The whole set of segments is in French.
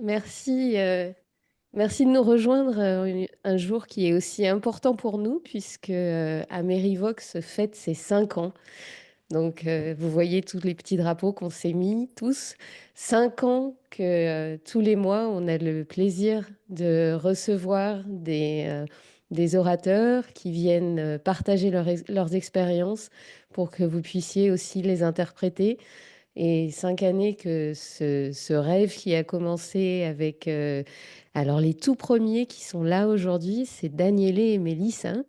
Merci, merci de nous rejoindre un jour qui est aussi important pour nous, puisque Amerivox fête ses 5 ans. Donc, vous voyez tous les petits drapeaux qu'on s'est mis, tous. 5 ans que tous les mois, on a le plaisir de recevoir des orateurs qui viennent partager leurs expériences pour que vous puissiez aussi les interpréter. Et 5 années que ce rêve qui a commencé avec alors les tout premiers qui sont là aujourd'hui, c'est Danielé et Mélisse, hein,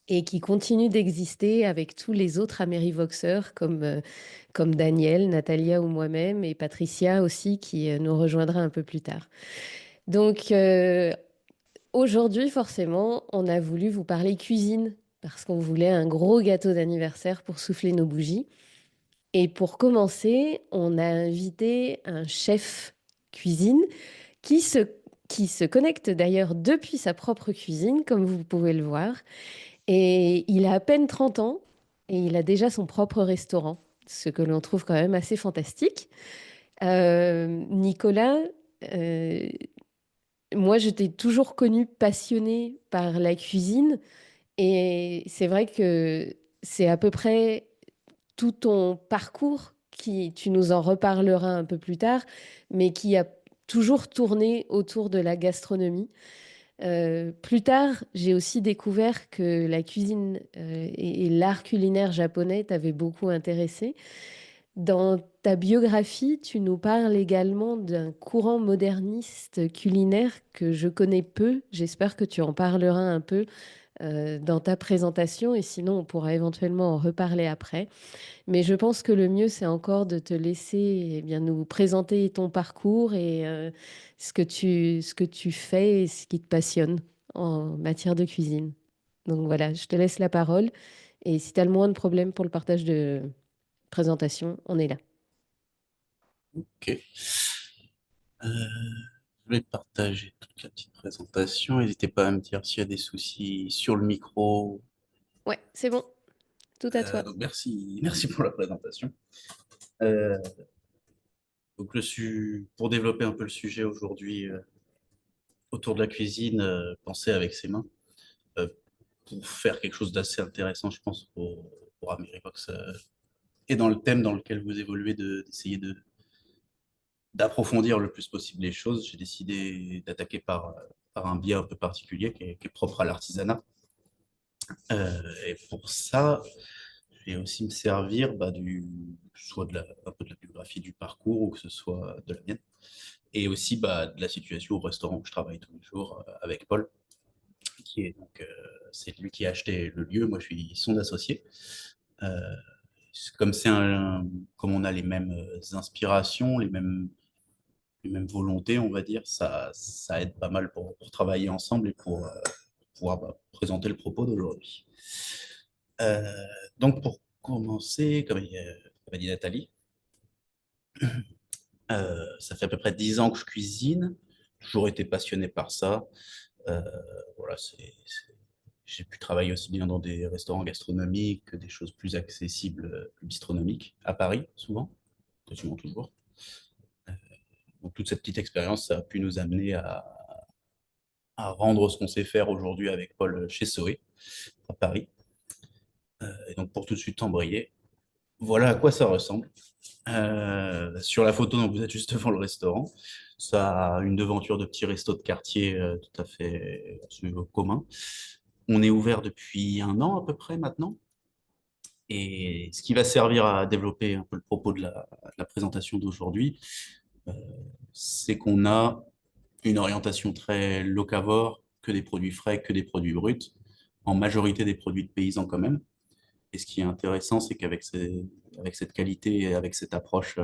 et qui continuent d'exister avec tous les autres Amerivoxeurs comme Daniel, Natalia ou moi-même, et Patricia aussi qui nous rejoindra un peu plus tard. Donc aujourd'hui, forcément, on a voulu vous parler cuisine parce qu'on voulait un gros gâteau d'anniversaire pour souffler nos bougies. Et pour commencer, on a invité un chef cuisine qui se, qui se connecte d'ailleurs depuis sa propre cuisine, comme vous pouvez le voir. Et il a à peine 30 ans et il a déjà son propre restaurant, ce que l'on trouve quand même assez fantastique. Nicolas, euh, moi je t'ai toujours connu passionné par la cuisine et c'est vrai que c'est à peu près tout ton parcours, qui, tu nous en reparleras un peu plus tard, mais qui a toujours tourné autour de la gastronomie. Plus tard, j'ai aussi découvert que la cuisine et l'art culinaire japonais t'avaient beaucoup intéressé. Dans ta biographie, tu nous parles également d'un courant moderniste culinaire que je connais peu. J'espère que tu en parleras un peu dans ta présentation et sinon on pourra éventuellement en reparler après. Mais je pense que le mieux, c'est encore de te laisser eh bien, nous présenter ton parcours et ce que tu fais et ce qui te passionne en matière de cuisine. Donc voilà, je te laisse la parole. Et si tu as le moins de problèmes pour le partage de présentation, on est là. Ok. Je vais partager toute la petite présentation. N'hésitez pas à me dire s'il y a des soucis sur le micro. Ouais, c'est bon, tout à toi. Donc merci pour la présentation. Euh, donc pour développer un peu le sujet aujourd'hui autour de la cuisine, penser avec ses mains, euh, pour faire quelque chose d'assez intéressant, je pense, pour Amerivox, et dans le thème dans lequel vous évoluez, d'essayer d'approfondir le plus possible les choses. J'ai décidé d'attaquer par un biais un peu particulier qui est propre à l'artisanat. Et pour ça, je vais aussi me servir soit un peu de la biographie du parcours ou que ce soit de la mienne. Et aussi de la situation au restaurant où je travaille tous les jours avec Paul, c'est lui qui a acheté le lieu, moi je suis son associé. Euh, comme comme on a les mêmes inspirations, les mêmes volontés, on va dire, ça aide pas mal pour travailler ensemble et pour pouvoir présenter le propos d'aujourd'hui. Euh, donc pour commencer, comme a dit Nathalie, ça fait à peu près 10 ans que je cuisine, toujours été passionné par ça. Euh, voilà, j'ai pu travailler aussi bien dans des restaurants gastronomiques que des choses plus accessibles, plus bistronomiques, à Paris, souvent, quasiment toujours. Donc toute cette petite expérience, ça a pu nous amener à rendre ce qu'on sait faire aujourd'hui avec Paul chez Soé, à Paris. Et donc pour tout de suite embrayer, voilà à quoi ça ressemble. Sur la photo dont vous êtes juste devant le restaurant, ça a une devanture de petit resto de quartier tout à fait commun. On est ouvert depuis un an à peu près maintenant. Et ce qui va servir à développer un peu le propos de la présentation d'aujourd'hui, euh, c'est qu'on a une orientation très locavore, que des produits frais, que des produits bruts, en majorité des produits de paysans quand même. Et ce qui est intéressant, c'est avec cette qualité et avec cette approche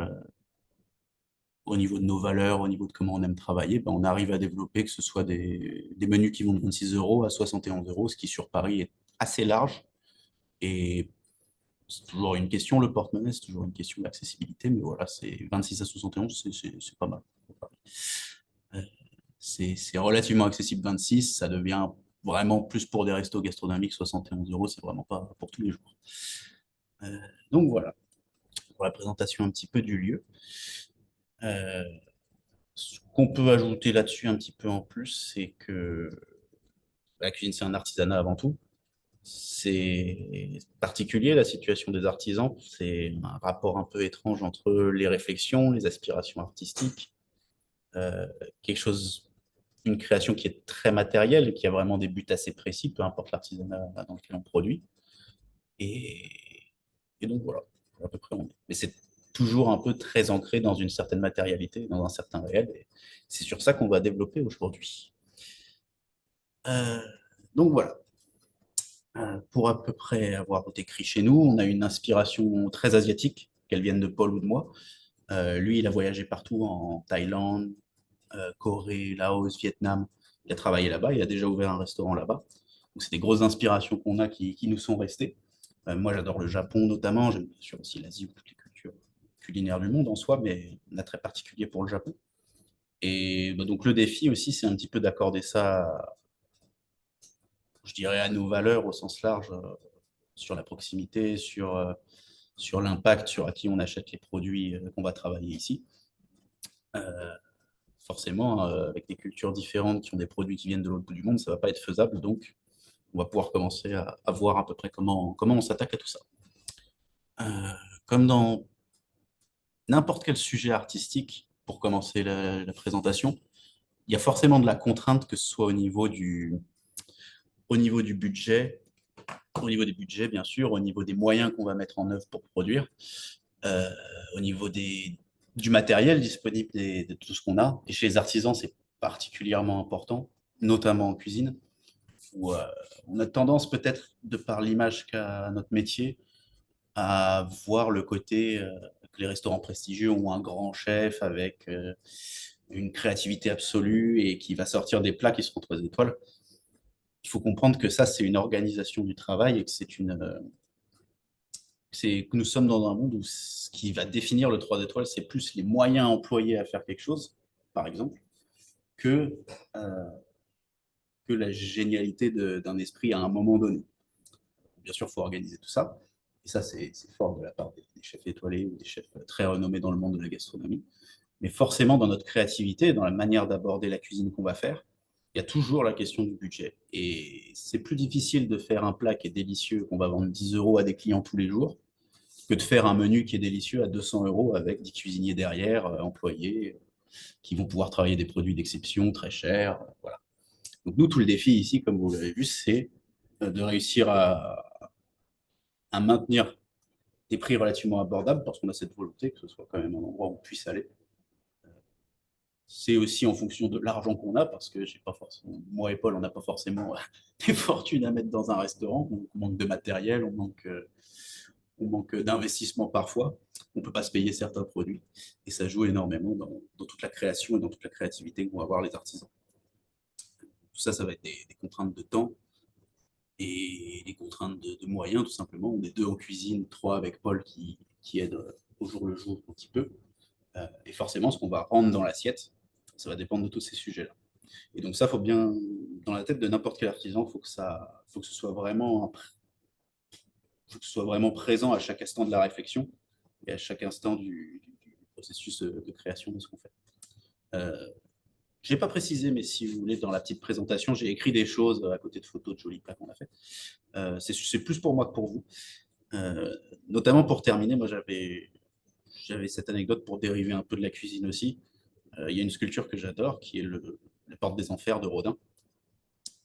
au niveau de nos valeurs, au niveau de comment on aime travailler, ben, on arrive à développer que ce soit des menus qui vont de 26 euros à 71 euros, ce qui sur Paris est assez large. Et c'est toujours une question, le porte-monnaie, c'est toujours une question d'accessibilité, mais voilà, c'est 26 à 71, c'est pas mal pour Paris. Euh, c'est relativement accessible 26, ça devient vraiment plus pour des restos gastronomiques, 71 euros, c'est vraiment pas pour tous les jours. Euh, donc voilà, pour la présentation un petit peu du lieu. Euh, qu'on peut ajouter là-dessus un petit peu en plus, c'est que la cuisine, c'est un artisanat avant tout. C'est particulier la situation des artisans. C'est un rapport un peu étrange entre les réflexions, les aspirations artistiques, euh, quelque chose, une création qui est très matérielle, qui a vraiment des buts assez précis, peu importe l'artisanat dans lequel on produit. Et, et donc voilà, à peu près on est. Mais c'est toujours un peu très ancré dans une certaine matérialité, dans un certain réel. Et c'est sur ça qu'on va développer aujourd'hui. Euh, donc voilà. Pour à peu près avoir décrit chez nous, on a une inspiration très asiatique, qu'elle vienne de Paul ou de moi. Lui, il a voyagé partout en Thaïlande, Corée, Laos, Vietnam. Il a travaillé là-bas, il a déjà ouvert un restaurant là-bas. Donc, c'est des grosses inspirations qu'on a qui nous sont restées. Moi, j'adore le Japon notamment, j'aime bien sûr aussi l'Asie ou toutes les cultures culinaires du monde en soi, mais on a très particulier pour le Japon. Et bah, donc, le défi aussi, c'est un petit peu d'accorder ça, je dirais, à nos valeurs au sens large, sur la proximité, sur l'impact, sur à qui on achète les produits qu'on va travailler ici. Euh, Forcément, avec des cultures différentes qui ont des produits qui viennent de l'autre bout du monde, ça ne va pas être faisable. Donc, on va pouvoir commencer à voir à peu près comment on s'attaque à tout ça. Euh, Comme dans n'importe quel sujet artistique, pour commencer la présentation, il y a forcément de la contrainte, que ce soit au niveau du budget, au niveau des budgets, bien sûr, au niveau des moyens qu'on va mettre en œuvre pour produire, euh, au niveau du matériel disponible, de tout ce qu'on a. Et chez les artisans, c'est particulièrement important, notamment en cuisine, où on a tendance peut-être, de par l'image qu'a notre métier, à voir le côté que les restaurants prestigieux ont un grand chef avec une créativité absolue et qui va sortir des plats qui seront 3 étoiles. Il faut comprendre que ça, c'est une organisation du travail et que c'est que nous sommes dans un monde où ce qui va définir le 3 étoiles, c'est plus les moyens employés à faire quelque chose, par exemple, que, euh, que la génialité d'un esprit à un moment donné. Bien sûr, il faut organiser tout ça. Et ça, c'est fort de la part des chefs étoilés ou des chefs très renommés dans le monde de la gastronomie. Mais forcément, dans notre créativité, dans la manière d'aborder la cuisine qu'on va faire, il y a toujours la question du budget. Et c'est plus difficile de faire un plat qui est délicieux, qu'on va vendre 10 euros à des clients tous les jours, que de faire un menu qui est délicieux à 200 euros avec 10 cuisiniers derrière, employés, qui vont pouvoir travailler des produits d'exception très chers. Voilà. Donc nous, tout le défi ici, comme vous l'avez vu, c'est de réussir à maintenir des prix relativement abordables, parce qu'on a cette volonté que ce soit quand même un endroit où on puisse aller. C'est aussi en fonction de l'argent qu'on a, parce que j'ai pas forcément, moi et Paul, on n'a pas forcément des fortunes à mettre dans un restaurant. On manque de matériel, on manque d'investissement parfois. On ne peut pas se payer certains produits. Et ça joue énormément dans toute la création et dans toute la créativité que vont avoir les artisans. Tout ça, ça va être des contraintes de temps et des contraintes de moyens, tout simplement. On est deux en cuisine, trois avec Paul qui aide au jour le jour un petit peu. Et forcément, ce qu'on va rendre dans l'assiette, ça va dépendre de tous ces sujets-là. Et donc ça, faut bien, dans la tête de n'importe quel artisan, faut que ce soit vraiment, faut que ce soit vraiment présent à chaque instant de la réflexion et à chaque instant du processus de création de ce qu'on fait. Euh, je n'ai pas précisé, mais si vous voulez, dans la petite présentation, j'ai écrit des choses à côté de photos de jolis plats qu'on a fait. C'est plus pour moi que pour vous. Notamment pour terminer, moi j'avais cette anecdote pour dériver un peu de la cuisine aussi. Il y a une sculpture que j'adore qui est la Porte des Enfers de Rodin.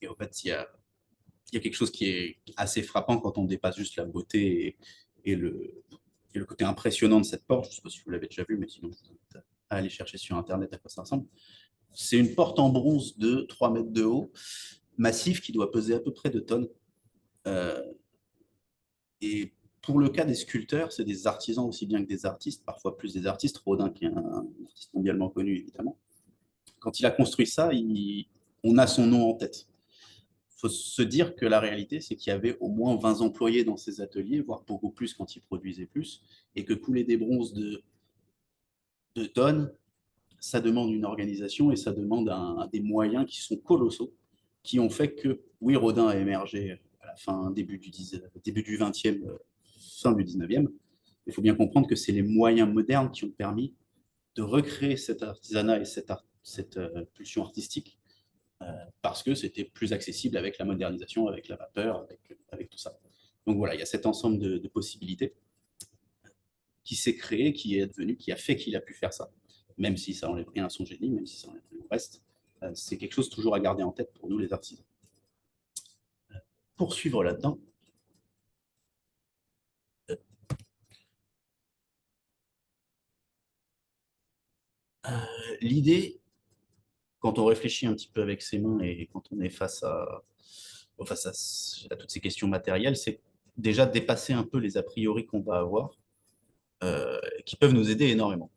Et en fait, il y a quelque chose qui est assez frappant quand on dépasse juste la beauté et le côté impressionnant de cette porte. Je ne sais pas si vous l'avez déjà vu, mais sinon, je vous invite à aller chercher sur Internet à quoi ça ressemble. C'est une porte en bronze de 3 mètres de haut, massif, qui doit peser à peu près 2 tonnes. Euh, et pour le cas des sculpteurs, c'est des artisans aussi bien que des artistes, parfois plus des artistes. Rodin, qui est un artiste mondialement connu, évidemment. Quand il a construit ça, on a son nom en tête. Il faut se dire que la réalité, c'est qu'il y avait au moins 20 employés dans ces ateliers, voire beaucoup plus quand ils produisaient plus, et que couler des bronzes de tonnes, ça demande une organisation et ça demande des moyens qui sont colossaux, qui ont fait que, oui, Rodin a émergé à la fin, début du 20e, fin du 19e. Il faut bien comprendre que c'est les moyens modernes qui ont permis de recréer cet artisanat et cette pulsion artistique, parce que c'était plus accessible avec la modernisation, avec la vapeur, avec tout ça. Donc voilà, il y a cet ensemble de possibilités qui s'est créé, qui est devenu, qui a fait qu'il a pu faire ça. Même si ça enlève rien à son génie, même si ça enlève rien au reste, c'est quelque chose toujours à garder en tête pour nous les artisans. Poursuivre là-dedans, l'idée, quand on réfléchit un petit peu avec ses mains et quand on est face à toutes ces questions matérielles, c'est déjà de dépasser un peu les a priori qu'on va avoir, qui peuvent nous aider énormément.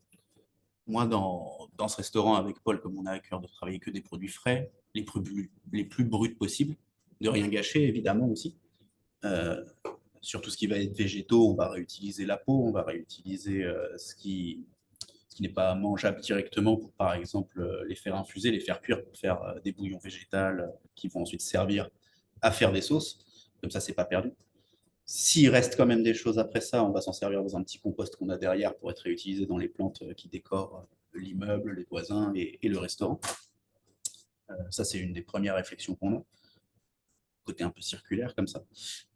Moi, dans ce restaurant avec Paul, comme on a à cœur de travailler que des produits frais, les plus bruts possibles, de rien gâcher évidemment aussi. Euh, sur tout ce qui va être végétaux, on va réutiliser la peau, on va réutiliser ce qui n'est pas mangeable directement pour, par exemple, les faire infuser, les faire cuire pour faire des bouillons végétales qui vont ensuite servir à faire des sauces. Comme ça, c'est pas perdu. S'il reste quand même des choses après ça, on va s'en servir dans un petit compost qu'on a derrière pour être réutilisé dans les plantes qui décorent l'immeuble, les voisins et le restaurant. Ça, c'est une des premières réflexions qu'on a, côté un peu circulaire comme ça.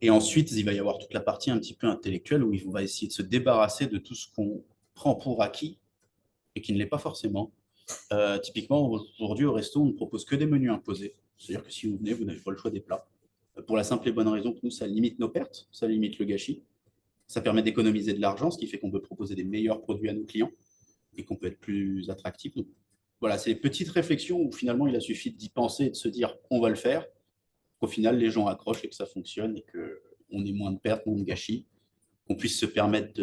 Et ensuite, il va y avoir toute la partie un petit peu intellectuelle où on va essayer de se débarrasser de tout ce qu'on prend pour acquis et qui ne l'est pas forcément. Typiquement, aujourd'hui, au resto, on ne propose que des menus imposés. C'est-à-dire que si vous venez, vous n'avez pas le choix des plats. Pour la simple et bonne raison que nous, ça limite nos pertes, ça limite le gâchis. Ça permet d'économiser de l'argent, ce qui fait qu'on peut proposer des meilleurs produits à nos clients et qu'on peut être plus attractif. Donc, voilà, c'est des petites réflexions où finalement il a suffi d'y penser et de se dire on va le faire. Qu'au final, les gens accrochent et que ça fonctionne et qu'on ait moins de pertes, moins de gâchis, qu'on puisse se permettre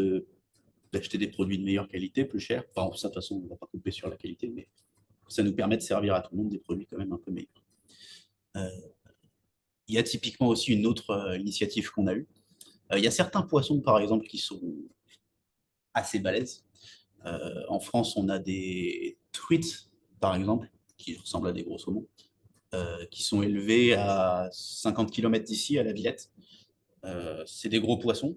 d'acheter des produits de meilleure qualité, plus chers. Enfin, ça, de toute façon, on ne va pas couper sur la qualité, mais ça nous permet de servir à tout le monde des produits quand même un peu meilleurs. Euh, il y a typiquement aussi une autre initiative qu'on a eue. Il y a certains poissons, par exemple, qui sont assez balèzes. En France, on a des truites, par exemple, qui ressemblent à des gros saumons, qui sont élevés à 50 km d'ici, à la Villette. C'est des gros poissons.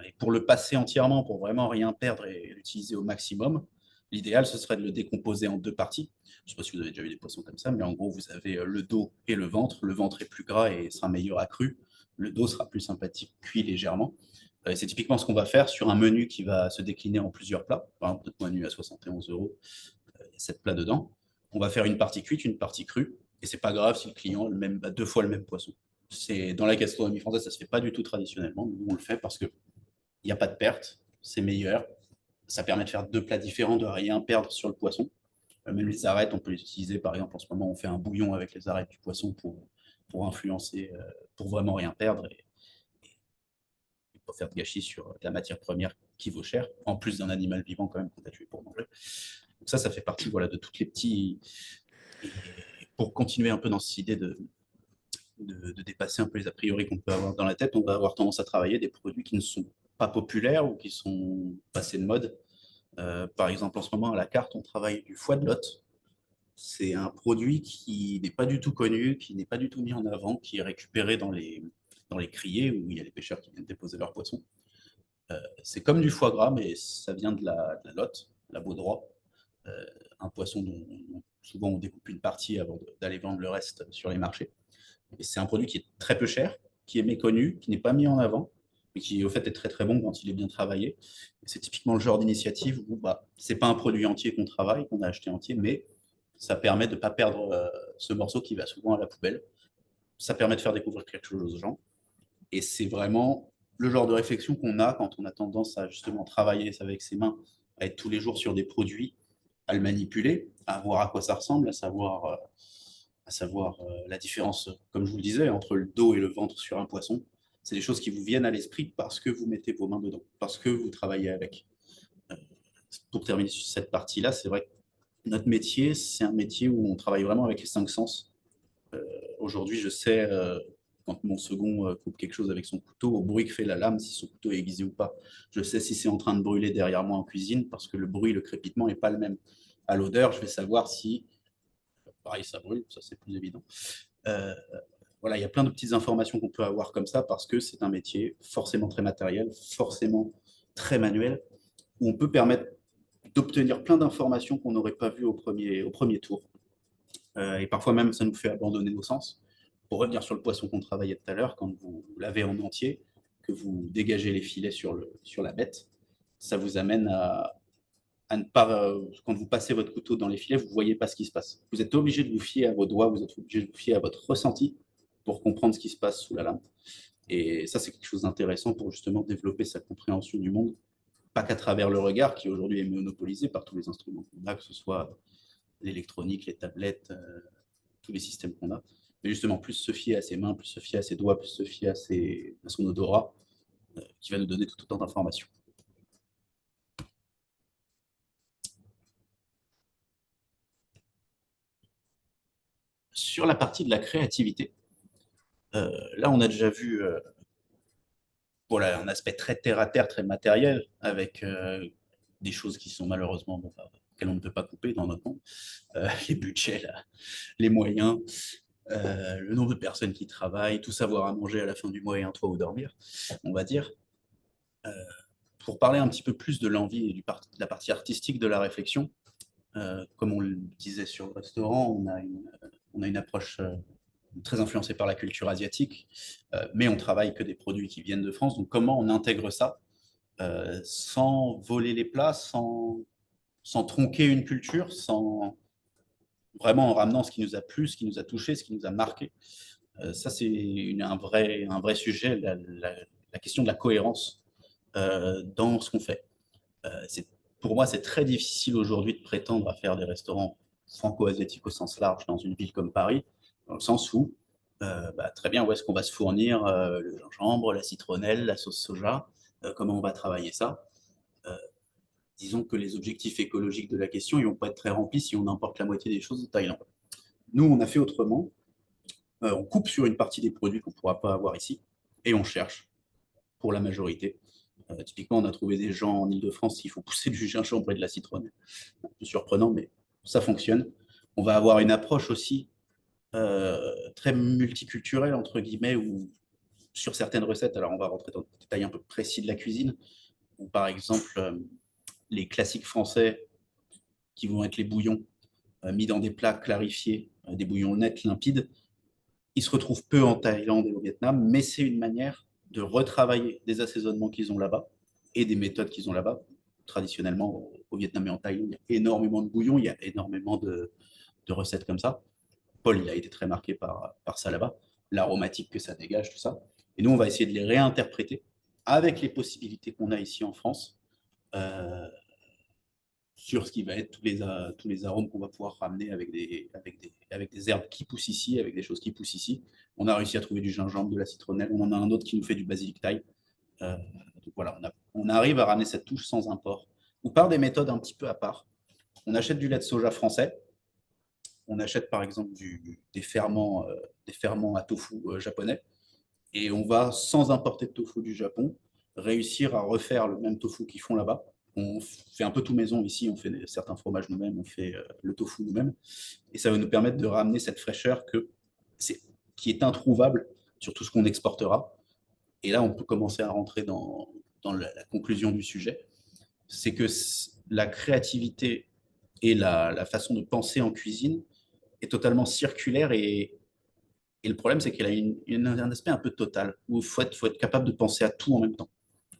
Et pour le passer entièrement, pour vraiment rien perdre et l'utiliser au maximum, l'idéal, ce serait de le décomposer en deux parties. Je ne sais pas si vous avez déjà vu des poissons comme ça, mais en gros, vous avez le dos et le ventre. Le ventre est plus gras et sera meilleur à cru. Le dos sera plus sympathique, cuit légèrement. C'est typiquement ce qu'on va faire sur un menu qui va se décliner en plusieurs plats. Par exemple, notre menu à 71 euros, il y a 7 plats dedans. On va faire une partie cuite, une partie crue. Et c'est pas grave si le client a deux fois le même poisson. Dans la gastronomie française, ça se fait pas du tout traditionnellement. Nous, on le fait parce que il n'y a pas de perte, c'est meilleur. Ça permet de faire deux plats différents, de rien perdre sur le poisson. Même les arêtes, on peut les utiliser. Par exemple, en ce moment, on fait un bouillon avec les arêtes du poisson pour influencer, pour vraiment rien perdre et pas faire de gâchis sur la matière première qui vaut cher, en plus d'un animal vivant quand même qu'on a tué pour manger. Donc ça fait partie voilà, de toutes les petits... Et pour continuer un peu dans cette idée de dépasser un peu les a priori qu'on peut avoir dans la tête, on va avoir tendance à travailler des produits qui ne sont pas populaires ou qui sont passés de mode. Par exemple, en ce moment, à la carte, on travaille du foie de lotte. C'est un produit qui n'est pas du tout connu, qui n'est pas du tout mis en avant, qui est récupéré dans les criées où il y a les pêcheurs qui viennent déposer leurs poissons. C'est comme du foie gras, mais ça vient de la lotte, la baudroie, un poisson dont souvent on découpe une partie avant d'aller vendre le reste sur les marchés. Et c'est un produit qui est très peu cher, qui est méconnu, qui n'est pas mis en avant, mais qui au fait est très très bon quand il est bien travaillé. C'est typiquement le genre d'initiative où c'est pas un produit entier qu'on travaille, qu'on a acheté entier, mais ça permet de ne pas perdre ce morceau qui va souvent à la poubelle. Ça permet de faire découvrir quelque chose aux gens. Et c'est vraiment le genre de réflexion qu'on a quand on a tendance à justement travailler avec ses mains, à être tous les jours sur des produits, à le manipuler, à voir à quoi ça ressemble, à savoir la différence, comme je vous le disais, entre le dos et le ventre sur un poisson. C'est des choses qui vous viennent à l'esprit parce que vous mettez vos mains dedans, parce que vous travaillez avec. Euh, pour terminer sur cette partie-là, c'est vrai que notre métier, c'est un métier où on travaille vraiment avec les cinq sens. Aujourd'hui, je sais, quand mon second coupe quelque chose avec son couteau, au bruit que fait la lame, si son couteau est aiguisé ou pas. Je sais si c'est en train de brûler derrière moi en cuisine, parce que le bruit, le crépitement n'est pas le même. À l'odeur, je vais savoir si, pareil, ça brûle, ça c'est plus évident. Euh, voilà, il y a plein de petites informations qu'on peut avoir comme ça, parce que c'est un métier forcément très matériel, forcément très manuel, où on peut permettre d'obtenir plein d'informations qu'on n'aurait pas vues au premier tour. Et parfois même, ça nous fait abandonner nos sens. Pour revenir sur le poisson qu'on travaillait tout à l'heure, quand vous l'avez en entier, que vous dégagez les filets sur la bête, ça vous amène à ne pas, quand vous passez votre couteau dans les filets, vous ne voyez pas ce qui se passe. Vous êtes obligé de vous fier à vos doigts, vous êtes obligé de vous fier à votre ressenti pour comprendre ce qui se passe sous la lame. Et ça, c'est quelque chose d'intéressant pour justement développer sa compréhension du monde, pas qu'à travers le regard qui aujourd'hui est monopolisé par tous les instruments qu'on a, que ce soit l'électronique, les tablettes, tous les systèmes qu'on a, mais justement plus se fier à ses mains, plus se fier à ses doigts, plus se fier à son odorat, qui va nous donner tout autant d'informations. Sur la partie de la créativité, là on a déjà vu voilà, un aspect très terre-à-terre, très matériel, avec des choses qui sont malheureusement auxquelles on ne peut pas couper dans notre monde, les budgets, là, les moyens, le nombre de personnes qui travaillent, tout savoir à manger à la fin du mois et un toit où dormir, on va dire. Pour parler un petit peu plus de l'envie et de la partie artistique de la réflexion, comme on le disait sur le restaurant, on a une approche très influencée par la culture asiatique, mais on travaille que des produits qui viennent de France. Donc comment on intègre ça sans voler les plats, sans tronquer une culture, sans vraiment en ramenant ce qui nous a plu, ce qui nous a touché, ce qui nous a marqué. Ça, c'est un vrai sujet, la question de la cohérence dans ce qu'on fait. Pour moi, c'est très difficile aujourd'hui de prétendre à faire des restaurants franco-asiatiques au sens large dans une ville comme Paris, dans le sens où, très bien, où est-ce qu'on va se fournir le gingembre, la citronnelle, la sauce soja, comment on va travailler ça. Euh, Disons que les objectifs écologiques de la question, ils vont pas être très remplis si on importe la moitié des choses de Thaïlande. Nous, on a fait autrement. On coupe sur une partie des produits qu'on ne pourra pas avoir ici et on cherche pour la majorité. Typiquement, on a trouvé des gens en Ile-de-France qui font pousser du gingembre et de la citronnelle. Un peu surprenant, mais ça fonctionne. On va avoir une approche aussi très multiculturelle, entre guillemets, où sur certaines recettes, alors on va rentrer dans le détail un peu précis de la cuisine, où par exemple, les classiques français qui vont être les bouillons mis dans des plats clarifiés, des bouillons nets, limpides, ils se retrouvent peu en Thaïlande et au Vietnam, mais c'est une manière de retravailler des assaisonnements qu'ils ont là-bas et des méthodes qu'ils ont là-bas. Traditionnellement, au Vietnam et en Thaïlande, il y a énormément de bouillons, il y a énormément de recettes comme ça. Paul, il a été très marqué par ça là-bas, l'aromatique que ça dégage, tout ça. Et nous, on va essayer de les réinterpréter avec les possibilités qu'on a ici en France, euh, sur ce qui va être tous les arômes qu'on va pouvoir ramener avec des herbes qui poussent ici, avec des choses qui poussent ici. On a réussi à trouver du gingembre, de la citronnelle. On en a un autre qui nous fait du basilic thaï. Donc voilà, on arrive à ramener cette touche sans import, ou par des méthodes un petit peu à part. On achète du lait de soja français. On achète par exemple des ferments à tofu japonais. Et on va, sans importer de tofu du Japon, réussir à refaire le même tofu qu'ils font là-bas. On fait un peu tout maison ici, on fait certains fromages nous-mêmes, on fait le tofu nous-mêmes. Et ça va nous permettre de ramener cette fraîcheur qui est introuvable sur tout ce qu'on exportera. Et là, on peut commencer à rentrer dans la conclusion du sujet. C'est que la créativité et la façon de penser en cuisine est totalement circulaire et le problème, c'est qu'elle a un aspect un peu total, où faut être capable de penser à tout en même temps.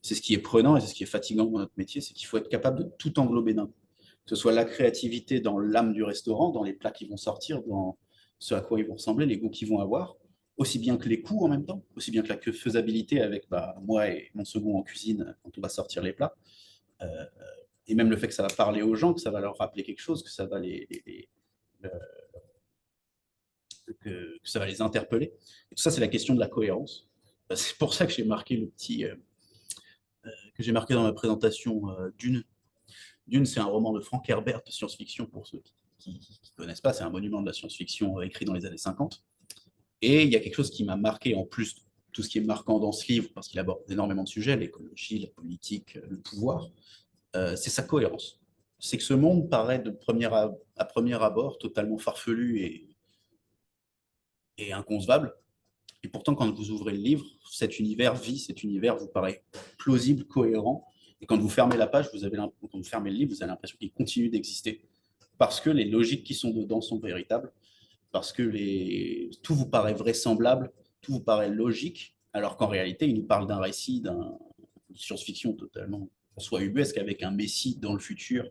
C'est ce qui est prenant et c'est ce qui est fatigant dans notre métier, c'est qu'il faut être capable de tout englober d'un coup. Que ce soit la créativité dans l'âme du restaurant, dans les plats qui vont sortir, dans ce à quoi ils vont ressembler, les goûts qu'ils vont avoir, aussi bien que les coûts en même temps, aussi bien que la faisabilité avec moi et mon second en cuisine quand on va sortir les plats, euh, et même le fait que ça va parler aux gens, que ça va leur rappeler quelque chose, que ça va que ça va les interpeller. Et tout ça, c'est la question de la cohérence. C'est pour ça que j'ai marqué que j'ai marqué dans ma présentation Dune. Dune, c'est un roman de Frank Herbert de science-fiction pour ceux qui ne connaissent pas. C'est un monument de la science-fiction écrit dans les années 50. Et il y a quelque chose qui m'a marqué en plus de tout ce qui est marquant dans ce livre, parce qu'il aborde énormément de sujets, l'écologie, la politique, le pouvoir, c'est sa cohérence. C'est que ce monde paraît à premier abord totalement farfelu et inconcevable. Et pourtant, quand vous ouvrez le livre, cet univers vit, cet univers vous paraît plausible, cohérent, Et quand vous fermez la page, quand vous fermez le livre, vous avez l'impression qu'il continue d'exister parce que les logiques qui sont dedans sont véritables, parce que tout vous paraît vraisemblable, tout vous paraît logique, alors qu'en réalité, il nous parle d'un récit, d'une science-fiction totalement soit ubuesque, avec un messie dans le futur,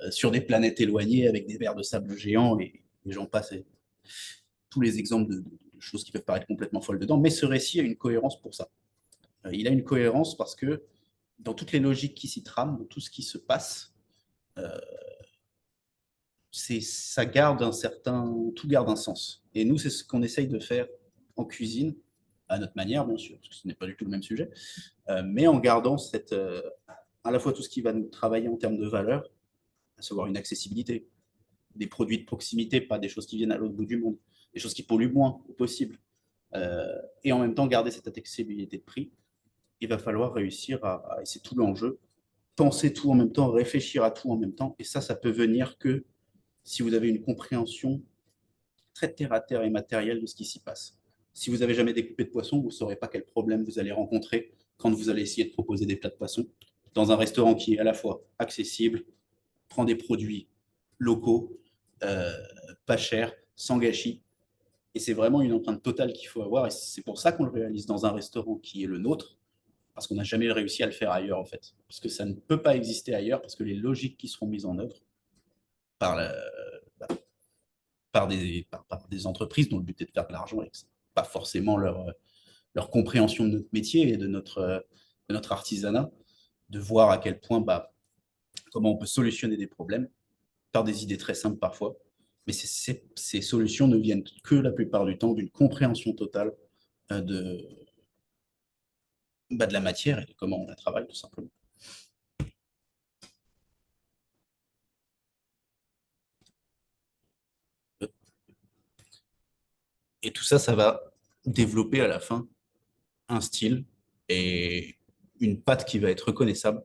sur des planètes éloignées, avec des vers de sable géants, et j'en passe, et tous les exemples de choses qui peuvent paraître complètement folles dedans, mais ce récit a une cohérence pour ça. Il a une cohérence parce que dans toutes les logiques qui s'y trament, dans tout ce qui se passe, euh, ça garde tout garde un sens. Et nous, c'est ce qu'on essaye de faire en cuisine, à notre manière, bien sûr, parce que ce n'est pas du tout le même sujet, mais en gardant à la fois tout ce qui va nous travailler en termes de valeur, à savoir une accessibilité, des produits de proximité, pas des choses qui viennent à l'autre bout du monde, des choses qui polluent moins au possible, et en même temps garder cette accessibilité de prix. Il va falloir réussir et c'est tout l'enjeu, penser tout en même temps, réfléchir à tout en même temps, et ça peut venir que si vous avez une compréhension très terre à terre et matérielle de ce qui s'y passe. Si vous n'avez jamais découpé de poisson, vous ne saurez pas quel problème vous allez rencontrer quand vous allez essayer de proposer des plats de poisson dans un restaurant qui est à la fois accessible, prend des produits locaux, euh, pas chers, sans gâchis. Et c'est vraiment une empreinte totale qu'il faut avoir. Et c'est pour ça qu'on le réalise dans un restaurant qui est le nôtre, parce qu'on n'a jamais réussi à le faire ailleurs, en fait. Parce que ça ne peut pas exister ailleurs, parce que les logiques qui seront mises en œuvre par, la, par des entreprises dont le but est de faire de l'argent et que ce n'est pas forcément leur compréhension de notre métier et de notre artisanat, de voir à quel point, comment on peut solutionner des problèmes par des idées très simples parfois. Mais ces solutions ne viennent que la plupart du temps d'une compréhension totale de, de la matière et de comment on la travaille, tout simplement. Et tout ça, ça va développer à la fin un style et une patte qui va être reconnaissable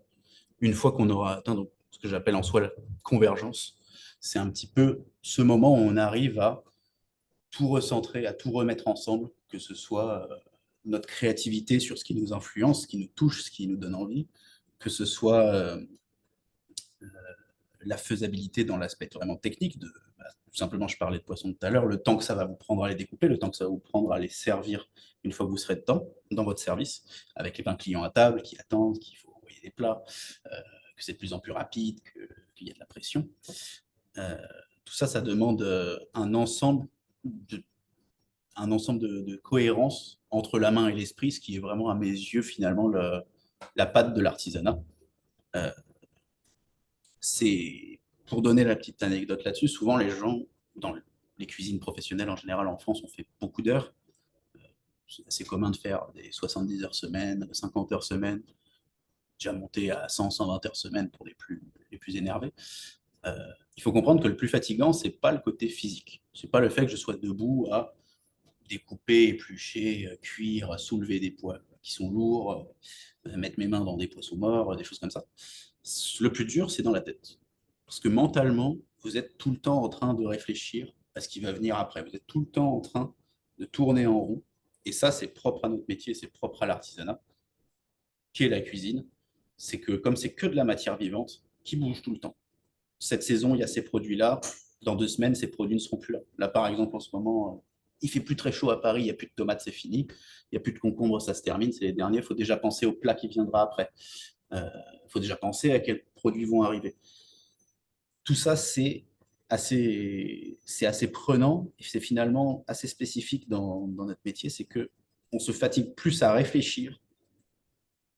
une fois qu'on aura atteint donc, ce que j'appelle en soi la convergence. C'est un petit peu ce moment où on arrive à tout recentrer, à tout remettre ensemble, que ce soit notre créativité sur ce qui nous influence, ce qui nous touche, ce qui nous donne envie, que ce soit la faisabilité dans l'aspect vraiment technique de tout simplement, je parlais de poisson tout à l'heure, le temps que ça va vous prendre à les découper, le temps que ça va vous prendre à les servir une fois que vous serez dedans, dans votre service, avec les 20 clients à table qui attendent, qu'il faut envoyer des plats, que c'est de plus en plus rapide, qu'il y a de la pression. Euh, tout ça, ça demande un ensemble de cohérence entre la main et l'esprit, ce qui est vraiment à mes yeux finalement la patte de l'artisanat. Euh, c'est pour donner la petite anecdote là-dessus, souvent les gens dans les cuisines professionnelles en général en France, on fait beaucoup d'heures. C'est assez commun de faire des 70 heures semaine, 50 heures semaine, déjà monté à 100, 120 heures semaine pour les plus énervés. Euh, il faut comprendre que le plus fatigant, c'est pas le côté physique. C'est pas le fait que je sois debout à découper, éplucher, cuire, soulever des poids qui sont lourds, mettre mes mains dans des poissons morts, des choses comme ça. Le plus dur, c'est dans la tête. Parce que mentalement, vous êtes tout le temps en train de réfléchir à ce qui va venir après. Vous êtes tout le temps en train de tourner en rond. Et ça, c'est propre à notre métier, c'est propre à l'artisanat, qui est la cuisine. C'est que comme c'est que de la matière vivante, qui bouge tout le temps. Cette saison, il y a ces produits-là. Dans 2 semaines, ces produits ne seront plus là. Là, par exemple, en ce moment, il fait plus très chaud à Paris, il n'y a plus de tomates, c'est fini. Il n'y a plus de concombres, ça se termine, c'est les derniers. Il faut déjà penser au plat qui viendra après. Il faut déjà penser à quels produits vont arriver. Tout ça, c'est assez prenant et c'est finalement assez spécifique dans notre métier, c'est que on se fatigue plus à réfléchir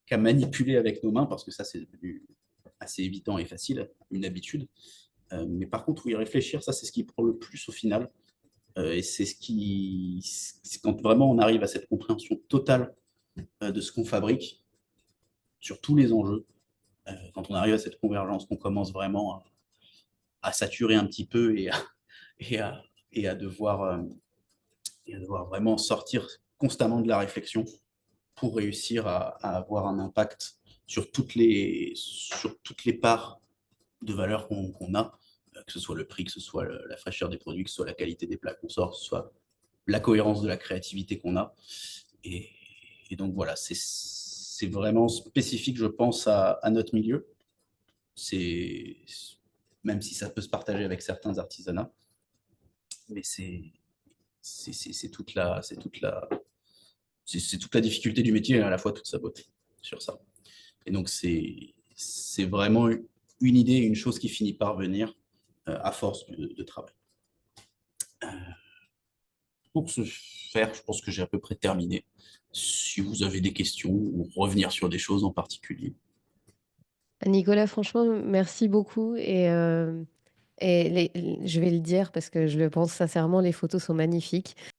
qu'à manipuler avec nos mains, parce que ça, c'est devenu assez évident et facile, une habitude. Mais par contre, oui, réfléchir, ça, c'est ce qui prend le plus au final. Et c'est quand vraiment on arrive à cette compréhension totale de ce qu'on fabrique sur tous les enjeux, quand on arrive à cette convergence, qu'on commence vraiment à saturer un petit peu et à, et à devoir, et à devoir vraiment sortir constamment de la réflexion pour réussir à avoir un impact sur toutes les parts de valeur qu'on a, que ce soit le prix, que ce soit la fraîcheur des produits, que ce soit la qualité des plats qu'on sort, que ce soit la cohérence de la créativité qu'on a. Et, et donc voilà, c'est c'est vraiment spécifique, je pense, à notre milieu. C'est, même si ça peut se partager avec certains artisanats, mais c'est toute la difficulté du métier et à la fois toute sa beauté sur ça. Et donc, c'est vraiment une idée, une chose qui finit par venir à force de travail. Pour ce faire, je pense que j'ai à peu près terminé. Si vous avez des questions ou revenir sur des choses en particulier. Nicolas, franchement, merci beaucoup. Et je vais le dire parce que je le pense sincèrement, les photos sont magnifiques.